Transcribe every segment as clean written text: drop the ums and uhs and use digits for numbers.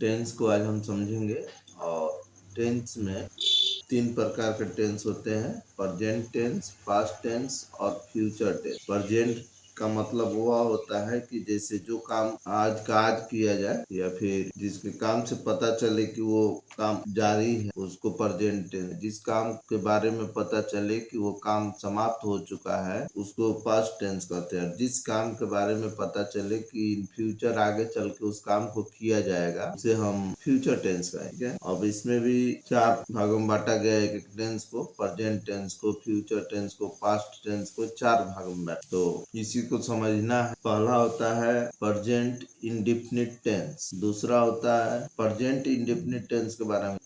Tense को आज हम समझेंगे। और टेंस में तीन प्रकार के टेंस होते हैं, प्रेजेंट टेंस, पास्ट टेंस और फ्यूचर टेंस। प्रेजेंट का मतलब वह होता है कि जैसे जो काम आज का आज किया जाए या फिर जिसके काम से पता चले कि वो काम जारी है उसको प्रेजेंट टेंस। जिस काम के बारे में पता चले कि वो काम समाप्त हो चुका है उसको पास्ट टेंस कहते हैं। जिस काम के बारे में पता चले कि इन फ्यूचर आगे चल के उस काम को किया जाएगा उसे हम फ्यूचर टेंस कहेंगे। अब इसमें भी चार भागों में बांटा गया है, एक टेंस को, प्रेजेंट टेंस को, फ्यूचर टेंस को, पास्ट टेंस को, चार भागों में। तो इसी को समझना है। पहला होता है प्रेजेंट इंडेफिनिट टेंस, दूसरा होता है प्रेजेंट इंडेफिनिट टेंस के बारे में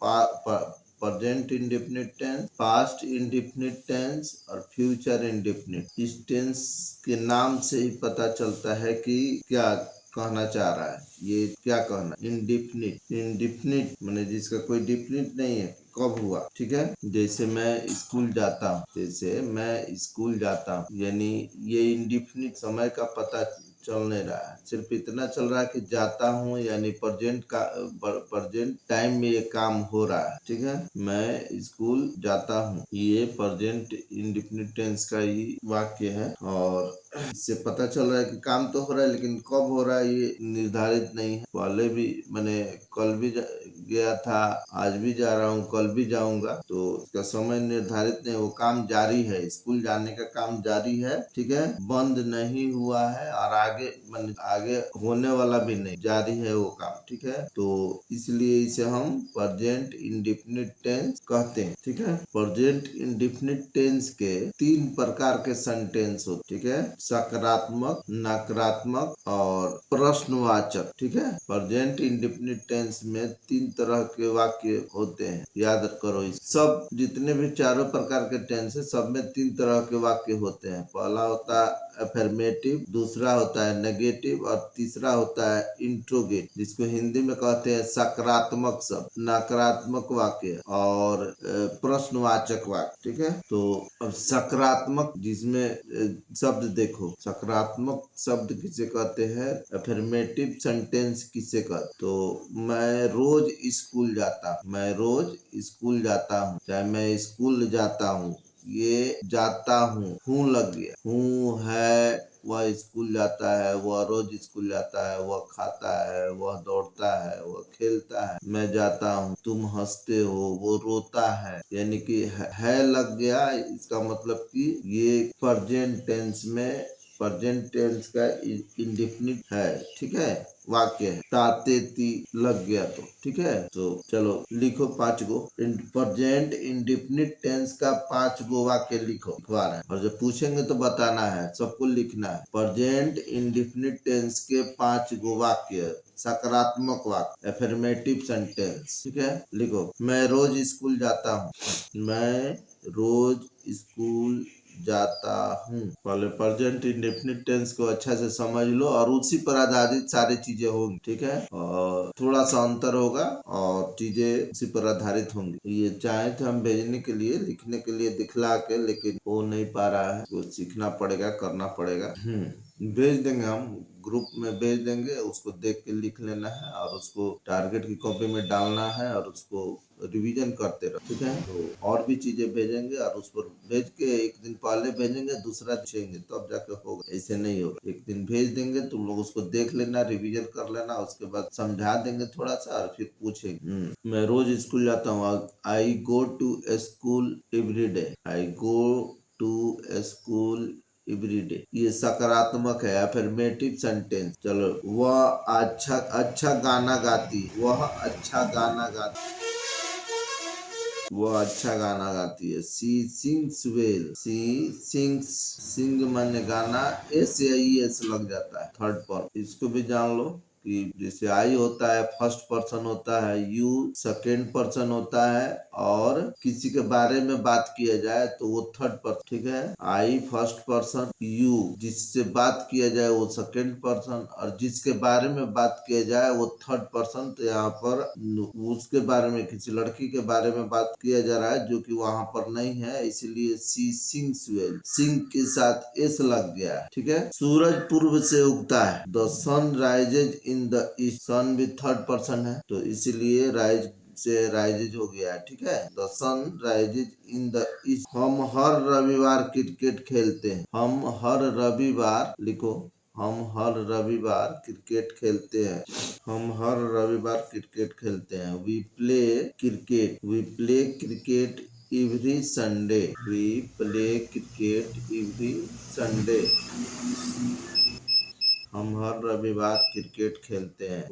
present indefinite tense, past indefinite tense और फ्यूचर इंडेफिनिट। इस टेंस के नाम से ही पता चलता है कि क्या कहना चाह रहा है, ये क्या कहना। इंडेफिनिट, इंडेफिनिट माने जिसका कोई डिफिनिट नहीं है, कब हुआ। ठीक है, जैसे मैं स्कूल जाता हूँ, जैसे मैं स्कूल जाता हूँ, यानी ये इंडेफिनिट समय का पता चल नहीं रहा है, सिर्फ इतना चल रहा है कि जाता हूँ, यानी प्रेजेंट टाइम में ये काम हो रहा है। ठीक है, मैं स्कूल जाता हूँ, ये प्रेजेंट इंडेफिनिट टेंस का ही वाक्य है। और इससे पता चल रहा है कि काम तो हो रहा है लेकिन कब हो रहा है ये निर्धारित नहीं है। पहले भी मैंने कल भी गया था, आज भी जा रहा हूँ, कल भी जाऊंगा, तो इसका समय निर्धारित नहीं। वो काम जारी है, स्कूल जाने का काम जारी है। ठीक है, बंद नहीं हुआ है और आगे होने वाला भी नहीं, जारी है वो काम। ठीक है, तो इसलिए इसे हम प्रेजेंट इंडेफिनिट टेंस कहते हैं। ठीक है, प्रेजेंट इंडेफिनिट टेंस के तीन प्रकार के सेंटेंस होते। ठीक है, सकारात्मक, नकारात्मक और प्रश्नवाचक। ठीक है, प्रेजेंट इंडेफिनिट टेंस में तीन तरह के वाक्य होते हैं, याद करो। इस सब जितने भी चारों प्रकार के टेंस है सब में तीन तरह के वाक्य होते हैं। पहला होता है अफर्मेटिव, दूसरा होता है नेगेटिव और तीसरा होता है इंट्रोगेट, जिसको हिंदी में कहते हैं सकारात्मक शब्द, नकारात्मक वाक्य और प्रश्नवाचक वाक्य। ठीक है, तो अब सकारात्मक जिसमें शब्द देखो, सकारात्मक शब्द किसे कहते हैं, अफर्मेटिव सेंटेंस किसे कहते। तो मैं रोज स्कूल जाता, मैं रोज स्कूल जाता हूँ, चाहे मैं स्कूल जाता हूँ, ये जाता हूँ लग गया, हूँ है, वह स्कूल जाता है, वह रोज स्कूल जाता है, वह खाता है, वह दौड़ता है, वह खेलता है। मैं जाता हूँ, तुम हंसते हो, वो रोता है, यानी कि है लग गया। इसका मतलब कि ये प्रेजेंट टेंस में, प्रेजेंट टेंस का इंडेफिनिट है। ठीक है, वाक्य है। ताते ती लग गया तो। ठीक है, तो चलो लिखो 5 गो प्रेजेंट इंडेफिनिट टेंस का 5 गो वाक्य लिखो, लिखवा रहे हैं। और जब पूछेंगे तो बताना है, सबको लिखना है। प्रेजेंट इंडेफिनिट टेंस के 5 गो वाक्य, सकारात्मक वाक्य, अफर्मेटिव सेंटेंस। ठीक है, लिखो। मैं रोज स्कूल जाता हूँ, मैं रोज स्कूल जाता हूँ। पहले प्रेजेंट इंडेफिनिट टेंस को अच्छा से समझ लो और उसी पर आधारित सारी चीजें होंगी। ठीक है, और थोड़ा सा अंतर होगा और चीजें उसी पर आधारित होंगी। ये चाहे थे हम भेजने के लिए, लिखने के लिए दिखला के, लेकिन हो नहीं पा रहा है, तो सीखना पड़ेगा, करना पड़ेगा। भेज देंगे, हम ग्रुप में भेज देंगे, उसको देख के लिख लेना है और उसको टारगेट की कॉपी में डालना है और उसको रिवीजन करते रहो। ठीक है, तो और भी चीजें भेजेंगे और उस पर भेज के एक दिन पहले भेजेंगे, दूसरा भेजेंगे, तब जाके होगा, ऐसे नहीं होगा। एक दिन भेज देंगे, तुम लोग उसको देख लेना, रिवीजन कर लेना, उसके बाद समझा देंगे थोड़ा सा और फिर पूछेंगे। मैं रोज स्कूल जाता हूँ, I go to school every day, I go to school everyday. ये सकारात्मक है, अफर्मेटिव सेंटेंस। चलो, वह अच्छा गाना गाती, वह अच्छा गाना गाती, वह अच्छा गाना गाती है। सी सिंग्स वेल, सी सिंग्स, सिंग माने गाना, एस या ई एस लग जाता है थर्ड पर। इसको भी जान लो कि जैसे आई होता है फर्स्ट पर्सन होता है, यू सेकेंड पर्सन होता है, और किसी के बारे में बात किया जाए तो वो थर्ड पर्सन। ठीक है, आई फर्स्ट पर्सन, यू जिससे बात किया जाए वो सेकेंड पर्सन, और जिसके बारे में बात किया जाए वो थर्ड पर्सन। तो यहाँ पर उसके बारे में, किसी लड़की के बारे में बात किया जा रहा है जो कि वहां पर नहीं है, इसीलिए सी सिंग्स वेल, सिंग के साथ एस लग गया है। ठीक है, सूरज पूर्व से उगता है, the sun rises in in the east, sun भी थर्ड पर्सन है तो इसीलिए राइज से राइजेज हो गया है, ठीक है। The sun rises in the east. हम हर रविवार क्रिकेट खेलते हैं। हम हर रविवार लिखो, हम हर रविवार क्रिकेट खेलते हैं। हम हर रविवार क्रिकेट खेलते हैं। We play cricket, we play cricket every Sunday, we play cricket every Sunday. हम हर रविवार क्रिकेट खेलते हैं।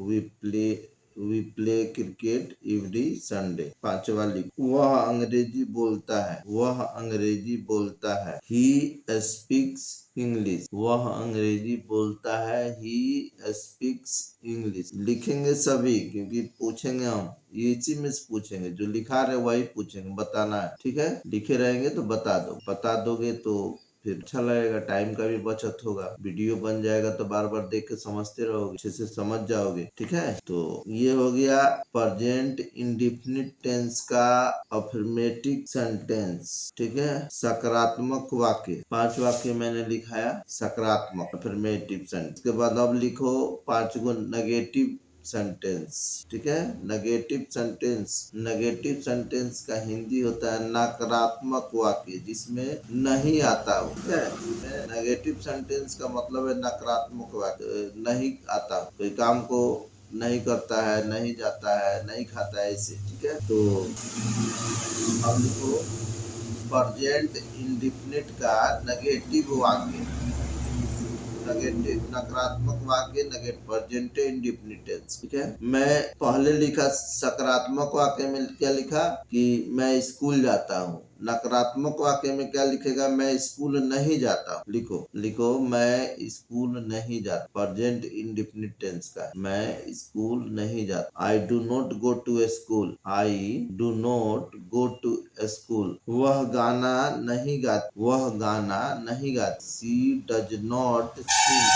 We play cricket every Sunday. पांचवा लिख, वह अंग्रेजी बोलता है। वह अंग्रेजी बोलता है। He speaks English. वह अंग्रेजी बोलता है। He speaks English. लिखेंगे सभी क्योंकि पूछेंगे हम, ये इसी में से पूछेंगे, जो लिखा रहे वही पूछेंगे, बताना है, ठीक है। लिखे रहेंगे तो बता दो, बता दोगे तो फिर अच्छा लगेगा, टाइम का भी बचत होगा, वीडियो बन जाएगा तो बार बार देख के समझते रहोगे, अच्छे से समझ जाओगे, ठीक है। तो ये हो गया प्रेजेंट इंडेफिनिट टेंस का अफर्मेटिव सेंटेंस, ठीक है। सकारात्मक वाक्य, 5 वाक्य मैंने लिखाया सकारात्मक अफर्मेटिव सेंटेंस। उसके बाद अब लिखो 5 गो नेगेटिव सेंटेंस, ठीक है। नेगेटिव सेंटेंस, नेगेटिव सेंटेंस का हिंदी होता है नकारात्मक वाक्य जिसमें नहीं आता हो, ठीक है। नेगेटिव सेंटेंस का मतलब है नकारात्मक वाक्य, नहीं आता, कोई काम को नहीं करता है, नहीं जाता है, नहीं खाता है, ऐसे, ठीक है। तो अब देखो प्रेजेंट इंडेफिनिट का नेगेटिव वाक्य, नेगेटिव नकारात्मक वाक्य, नेगेटिव प्रेजेंट इंडेफिनिट टेंस, ठीक है। मैं पहले लिखा सकारात्मक वाक्य में क्या लिखा कि मैं स्कूल जाता हूँ। नकारात्मक वाक्य में क्या लिखेगा, मैं स्कूल नहीं जाता। लिखो, लिखो मैं स्कूल नहीं जाता, प्रेजेंट इंडेफिनिट टेंस का, मैं स्कूल नहीं जाता। I do not go to school, I do not go to school. वह गाना नहीं गाती, वह गाना नहीं गाती। She does not sing.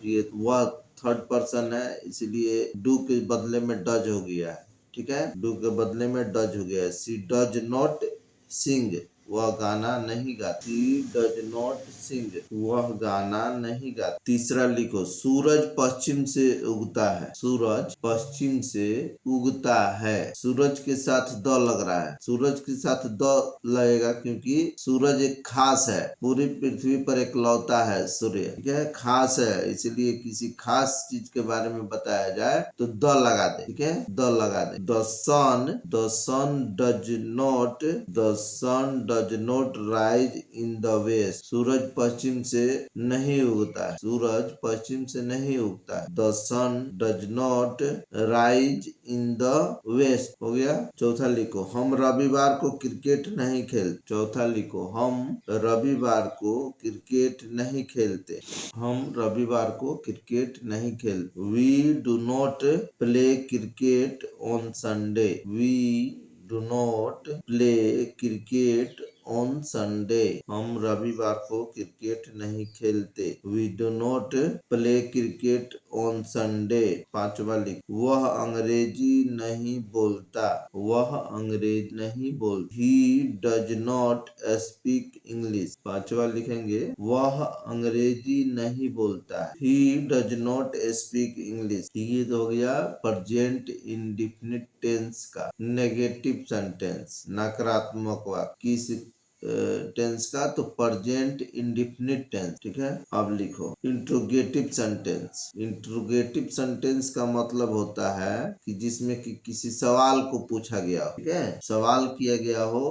ये वह थर्ड पर्सन है इसलिए डू के बदले में डज हो गया है, ठीक है। डू के बदले में डज हो गया है। शी डज नॉट सिंग, वह गाना नहीं गाती। डज नॉट सिंग, वह गाना नहीं गाती। तीसरा लिखो सूरज पश्चिम से उगता है। सूरज पश्चिम से उगता है। सूरज के साथ द लग रहा है, सूरज के साथ द लगेगा क्योंकि सूरज एक खास है, पूरी पृथ्वी पर एकलौता है सूर्य, ठीक है, खास है, इसलिए किसी खास चीज के बारे में बताया जाए तो द लगा दे, ठीक है, द लगा दे। The sun does not, the sun does not rise in the west. सूरज पश्चिम से नहीं उगता है, सूरज पश्चिम से नहीं उगता है। The sun does not rise in the west, हो गया। चौथा लिखो हम रविवार को क्रिकेट नहीं खेल। चौथा लिखो हम रविवार को क्रिकेट नहीं खेलते। हम रविवार को क्रिकेट नहीं खेलते। We do not play cricket on Sunday. We do not play cricket on Sunday. हम रविवार को क्रिकेट नहीं खेलते। We do not play cricket on Sunday. पांचवा लिख, वह अंग्रेजी नहीं बोलता। वह अंग्रेजी नहीं बोलता। ही डज नॉट स्पीक इंग्लिश। पांचवा लिखेंगे वह अंग्रेजी नहीं बोलता। ही डज नॉट स्पीक इंग्लिश। ये तो हो गया प्रेजेंट इंडेफिनिट टेंस का नेगेटिव सेंटेंस, नकारात्मक वाक्य। किस टेंस का, तो प्रेजेंट इंडेफिनिट टेंस, ठीक है। अब लिखो इंट्रोगेटिव सेंटेंस। इंट्रोगेटिव सेंटेंस का मतलब होता है कि जिसमें कि किसी सवाल को पूछा गया हो, ठीक है, सवाल किया गया हो,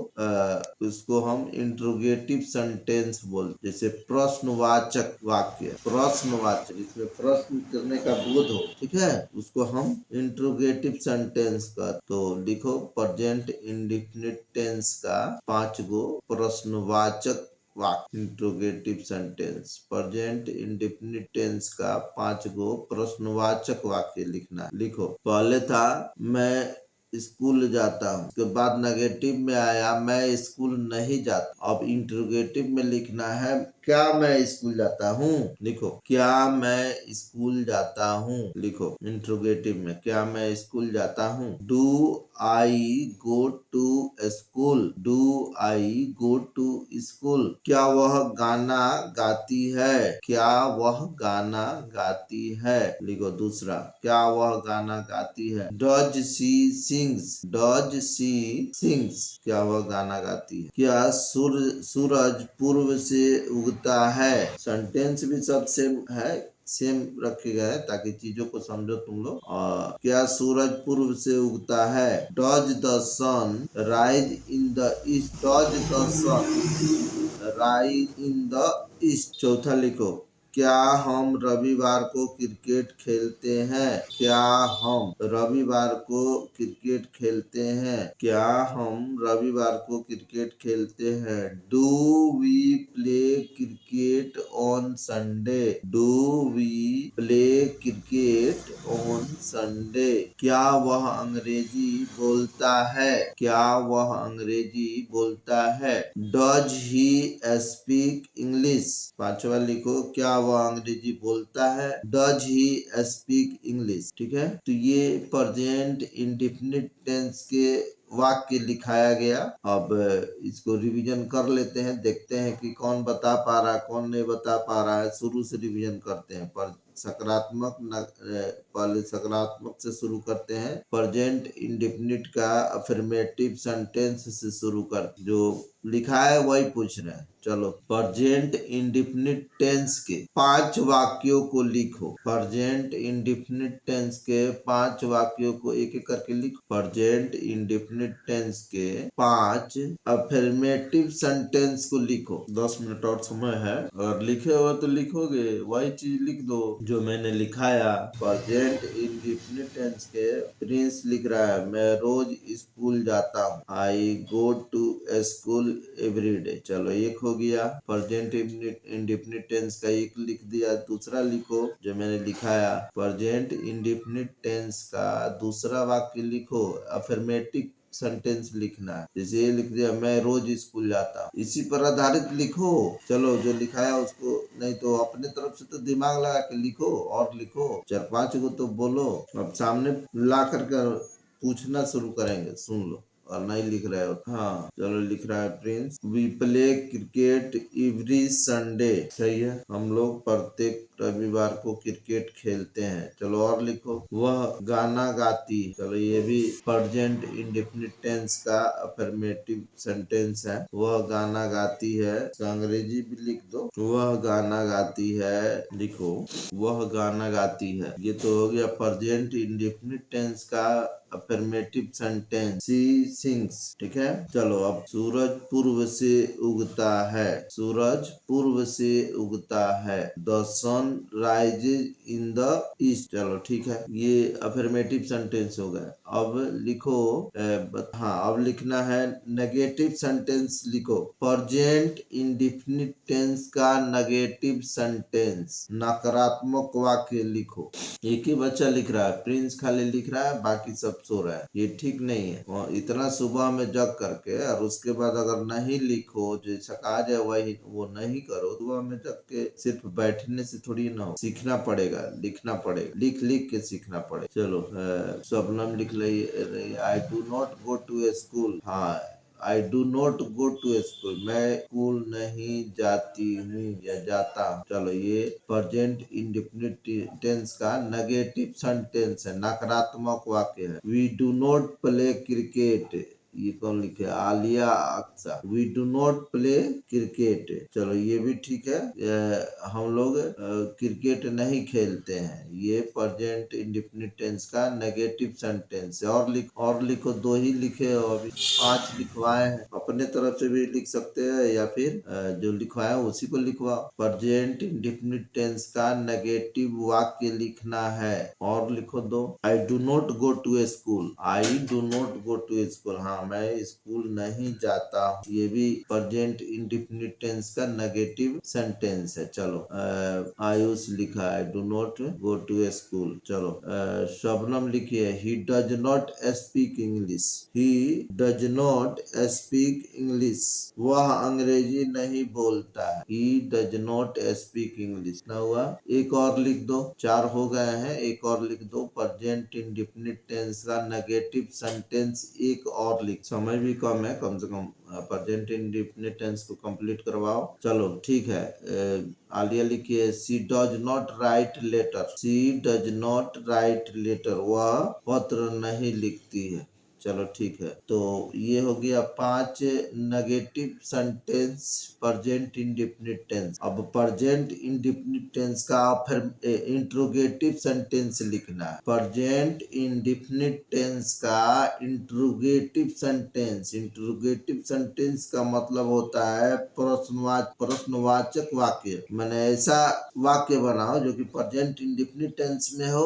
उसको हम इंट्रोगेटिव सेंटेंस बोलते। जैसे प्रश्नवाचक वाक्य, प्रश्नवाचक, जिसमें प्रश्न करने का बोध हो, ठीक है, उसको हम इंट्रोगेटिव सेंटेंस का। तो लिखो प्रेजेंट इंडेफिनिट टेंस का 5 गो प्रश्नवाचक वाक्य, interrogative sentence. Present indefinite tense का 5 गो प्रश्नवाचक वाक्य लिखना। लिखो, पहले था मैं स्कूल जाता हूँ, उसके बाद नेगेटिव में आया मैं स्कूल नहीं जाता। अब इंट्रोगेटिव में लिखना है क्या मैं स्कूल जाता हूँ, लिखो। क्या मैं स्कूल जाता हूँ, लिखो। इंट्रोगेटिव में क्या मैं स्कूल जाता हूँ। Do I go to school, do I go to school. क्या वह गाना गाती है, क्या वह गाना गाती है, लिखो। दूसरा, क्या वह गाना गाती है। Does she sings, does she sings. क्या वह गाना गाती है। क्या सूरज पूर्व से उगता है। सेंटेंस भी सब सेम है, सेम रखे गए ताकि चीजों को समझो तुम लोग। और क्या सूरज पूर्व से उगता है। Does the sun rise in the east, does the sun rise in the east. चौथा लिखो। क्या हम रविवार को क्रिकेट खेलते हैं, क्या हम रविवार को क्रिकेट खेलते हैं, क्या हम रविवार को क्रिकेट खेलते हैं। Do we play cricket on Sunday, do we play cricket on Sunday. क्या वह अंग्रेजी बोलता है, क्या वह अंग्रेजी बोलता है। Does he speak English. पांचवा लिखो। क्या वह अंग्रेजी बोलता है। Does he speak English. ठीक है, तो ये प्रेजेंट इंडेफिनिट टेंस के वाक्य लिखाया गया। अब इसको रिवीजन कर लेते हैं, देखते हैं कि कौन बता पा रहा है कौन नहीं बता पा रहा है। शुरू से रिवीजन करते हैं। पर सकारात्मक पहले सकारात्मक से शुरू करते हैं। प्रेजेंट इंडेफिनिट का अफर्मेटिव सेंटेंस से शुरू कर, जो लिखा है वही पूछ रहे हैं। चलो, प्रेजेंट इंडेफिनिट टेंस के 5 वाक्यों को लिखो। प्रेजेंट इंडेफिनिट टेंस के 5 वाक्यों को एक एक करके लिखो। प्रेजेंट इंडेफिनिट टेंस के 5 अफर्मेटिव सेंटेंस को लिखो। 10 मिनट और समय है, अगर लिखे हो तो लिखोगे वही चीज लिख दो जो मैंने लिखाया। प्रेजेंट इंडेफिनिट टेंस के प्रिंस लिख रहा है, मैं रोज स्कूल जाता हूँ। I go to school every day. चलो, एक हो गया। प्रेजेंट इंडेफिनिट टेंस का एक लिख दिया। दूसरा लिखो जो मैंने लिखाया। प्रेजेंट इंडेफिनिट टेंस का दूसरा वाक्य लिखो। अफर्मेटिव सेंटेंस लिखना है। जैसे ये लिख दिया, मैं रोज स्कूल जाता हूँ, इसी पर आधारित लिखो। चलो, जो लिखाया उसको नहीं तो अपने तरफ से तो दिमाग लगा के लिखो और लिखो। 4-5 को तो बोलो, अब सामने ला करके पूछना शुरू करेंगे। सुन लो, और नहीं लिख रहे हो। हाँ, चलो, लिख रहा है Prince. We play cricket every Sunday. सही है, हम लोग प्रत्येक रविवार को क्रिकेट खेलते हैं। चलो, और लिखो। वह गाना गाती। चलो, ये भी प्रेजेंट इंडेफिनिट टेंस का अफर्मेटिव सेंटेंस है। वह गाना गाती है, इसका अंग्रेजी भी लिख दो। वह गाना गाती है, लिखो। वह गाना गाती है। ये तो हो गया प्रेजेंट इंडेफिनिट टेंस का अफर्मेटिव सेंटेंस। सी सिंग्स। ठीक है, चलो, अब सूरज पूर्व से उगता है। सूरज पूर्व से उगता है। The sun rises in the east. चलो, ठीक है, ये अफर्मेटिव सेंटेंस हो गया। अब लिखो। हाँ, अब लिखना है नेगेटिव सेंटेंस। लिखो। प्रेजेंट इंडेफिनिट टेंस का नेगेटिव सेंटेंस, नकारात्मक वाक्य लिखो। एक ही बच्चा लिख रहा है, प्रिंस खाली लिख रहा है, बाकी सब सो रहा है। ये ठीक नहीं है। और इतना सुबह में जग करके और उसके बाद अगर नहीं लिखो, जैसा कहा जाए वही वो नहीं करो। सुबह में जग के सिर्फ बैठने से थोड़ी ना हो, सीखना पड़ेगा, लिखना पड़ेगा, लिख लिख के सीखना पड़ेगा। चलो, शबनम लिख रही, I do not go to school. हाँ, I do not go to school, मैं स्कूल नहीं जाती हूँ या जाता हूँ। चलो, ये प्रेजेंट इंडेफिनिट टेंस का नेगेटिव सेंटेंस है, नकारात्मक वाक्य है। We do not play cricket. ये कौन लिखे, Aliya Aqsa. We do not play cricket. चलो, ये भी ठीक है। हम लोग क्रिकेट नहीं खेलते हैं। ये प्रेजेंट इंडेफिनिट टेंस का नेगेटिव सेंटेंस है। और लिखो। 2 ही लिखे हो, अभी 5 लिखवाए हैं। अपने तरफ से भी लिख सकते हैं या फिर जो लिखवाए उसी को लिखवाओ। प्रेजेंट इंडेफिनिट टेंस का नेगेटिव वाक्य लिखना है। और लिखो 2। I do not go to school. I do not go to school. हाँ, मैं स्कूल नहीं जाता हूँ। ये भी प्रेजेंट इंडेफिनिट टेंस का नेगेटिव सेंटेंस है। चलो आयुष लिखा है do not go to school. चलो शबनम लिखी है he does not speak English. He does not speak English. वह अंग्रेजी नहीं बोलता है। He does not speak English. ना हुआ, एक और लिख दो। 4 हो गए हैं, एक और लिख दो। प्रेजेंट इंडेफिनिट टेंस का नेगेटिव सेंटेंस एक और लिख। समय भी कम है, कम से कम प्रेजेंट इंडेफिनिट टेंस को कंप्लीट करवाओ। चलो ठीक है। आलिया लिखिए she does not write letter. She does not write letter. वह पत्र नहीं लिखती है। चलो ठीक है, तो ये हो गया 5 negative sentence present indefinite tense. अब प्रेजेंट इंडेफिनिट टेंस का फिर इंट्रोगेटिव सेंटेंस लिखना है। प्रेजेंट इंडेफिनिट टेंस का इंट्रोगेटिव सेंटेंस। इंट्रोगेटिव सेंटेंस का मतलब होता है प्रश्नवाचक वाक्य। मैंने ऐसा वाक्य बनाओ जो कि प्रेजेंट इंडेफिनिट टेंस में हो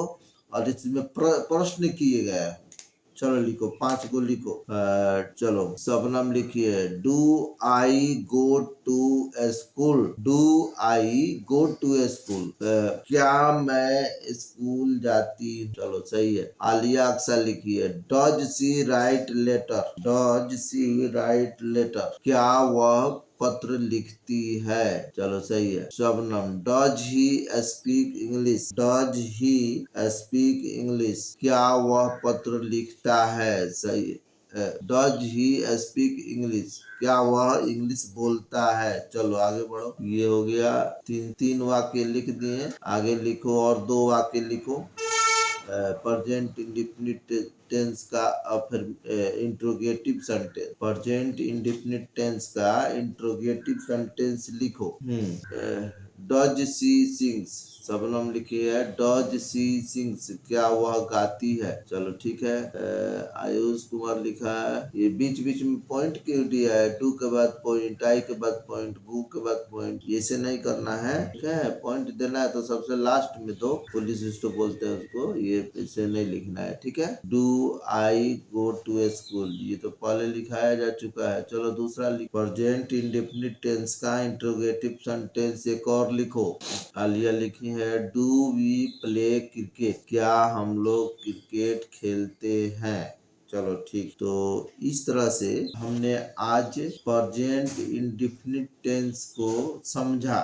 और इसमें प्रश्न किए गए। चलो लिखो, 5 को लिखो। चलो शबनम लिखिए do I go to school. Do I go to school. क्या मैं स्कूल जाती। चलो सही है। आलिया अक्सर लिखिए does she write letter. Does she write letter. क्या वह पत्र लिखती है। चलो सही है। Shabnam does he speak English. Does he speak English. क्या वह पत्र लिखता है। सही है। Does he speak English. क्या वह इंग्लिश बोलता है। चलो आगे बढ़ो। ये हो गया 3 वाक्य लिख दिए। आगे लिखो और 2 वाक्य लिखो। प्रेजेंट इंडेफिनिट टेंस का फिर interrogative sentence. Present indefinite tense का इंट्रोगेटिव सेंटेंस लिखो। Does she sings. शबनम लिखी है डज सी सिंग्स। क्या वह गाती है। चलो ठीक है। आयुष कुमार लिखा है ये बीच बीच में पॉइंट क्यों दिया है। डू के बाद पॉइंट, आई के बाद पॉइंट, गो के बाद पॉइंट। ऐसे नहीं करना है, ठीक है। पॉइंट देना है तो सबसे लास्ट में दो। पुलिस स्टॉप बोलते हैं उसको। ये ऐसे नहीं लिखना है, ठीक है। Do I go to school, ये तो पहले लिखाया जा चुका है। चलो दूसरा लिखो। प्रेजेंट इंडेफिनिट टेंस का इंट्रोगेटिव सेंटेंस एक और लिखो। आलिया लिखी है डू वी प्ले क्रिकेट। क्या हम लोग क्रिकेट खेलते हैं। चलो ठीक। तो इस तरह से हमने आज प्रेजेंट इंडेफिनिट टेंस को समझा।